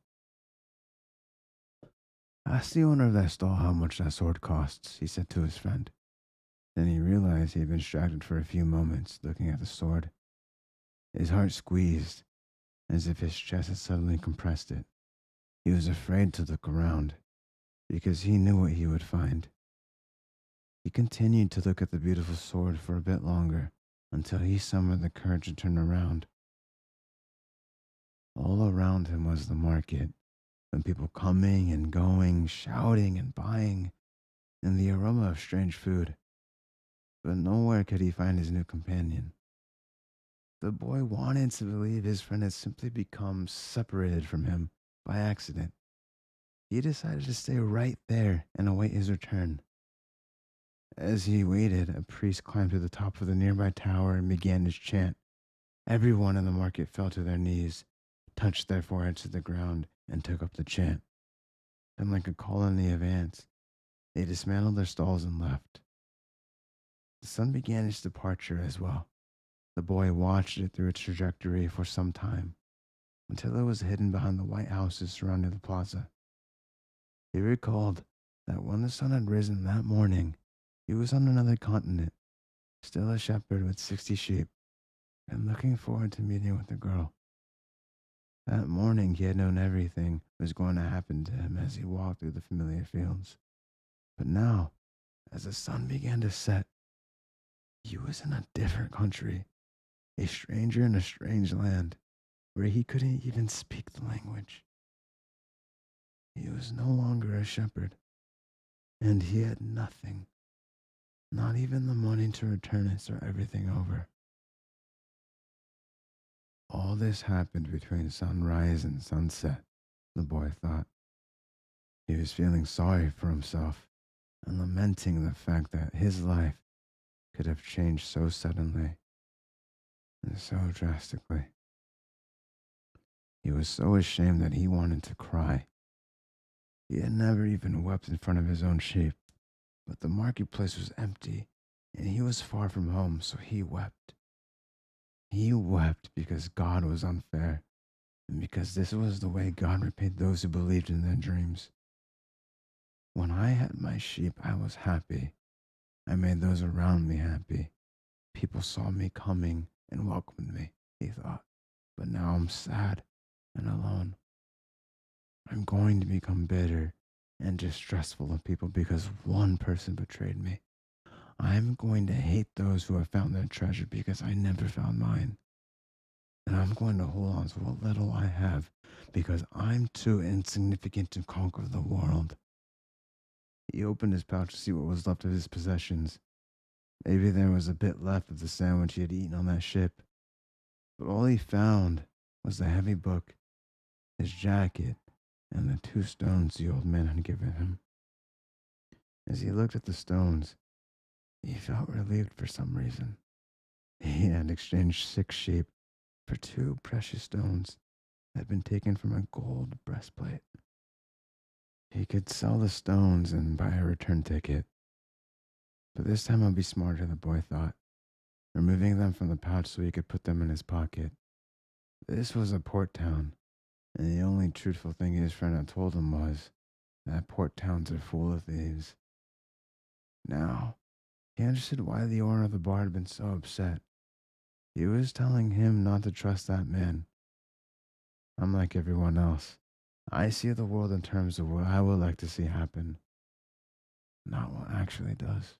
Ask the owner of that stall how much that sword costs, he said to his friend. Then he realized he had been distracted for a few moments looking at the sword. His heart squeezed, as if his chest had suddenly compressed it. He was afraid to look around, because he knew what he would find. He continued to look at the beautiful sword for a bit longer, until he summoned the courage to turn around. All around him was the market, and people coming and going, shouting and buying, and the aroma of strange food. But nowhere could he find his new companion. The boy wanted to believe his friend had simply become separated from him by accident. He decided to stay right there and await his return. As he waited, a priest climbed to the top of the nearby tower and began his chant. Everyone in the market fell to their knees, touched their foreheads to the ground, and took up the chant. Then, like a colony of ants, they dismantled their stalls and left. The sun began its departure as well. The boy watched it through its trajectory for some time, until it was hidden behind the white houses surrounding the plaza. He recalled that when the sun had risen that morning, he was on another continent, still a shepherd with 60 sheep, and looking forward to meeting with the girl. That morning, he had known everything was going to happen to him as he walked through the familiar fields. But now, as the sun began to set, he was in a different country, a stranger in a strange land where he couldn't even speak the language. He was no longer a shepherd, and he had nothing, not even the money to return and start everything over. All this happened between sunrise and sunset, the boy thought. He was feeling sorry for himself and lamenting the fact that his life could have changed so suddenly and so drastically. He was so ashamed that he wanted to cry. He had never even wept in front of his own sheep, but the marketplace was empty and he was far from home, so he wept. He wept because God was unfair and because this was the way God repaid those who believed in their dreams. When I had my sheep, I was happy. I made those around me happy. People saw me coming and welcomed me, he thought. But now I'm sad and alone. I'm going to become bitter and distrustful of people because one person betrayed me. I'm going to hate those who have found their treasure because I never found mine. And I'm going to hold on to what little I have because I'm too insignificant to conquer the world. He opened his pouch to see what was left of his possessions. Maybe there was a bit left of the sandwich he had eaten on that ship. But all he found was the heavy book, his jacket, and the 2 stones the old man had given him. As he looked at the stones, he felt relieved for some reason. He had exchanged 6 sheep for 2 precious stones that had been taken from a gold breastplate. He could sell the stones and buy a return ticket. But this time I'll be smarter, the boy thought, removing them from the pouch so he could put them in his pocket. This was a port town, and the only truthful thing his friend had told him was that port towns are full of thieves. Now, he understood why the owner of the bar had been so upset. He was telling him not to trust that man. I'm like everyone else. I see the world in terms of what I would like to see happen, not what actually does.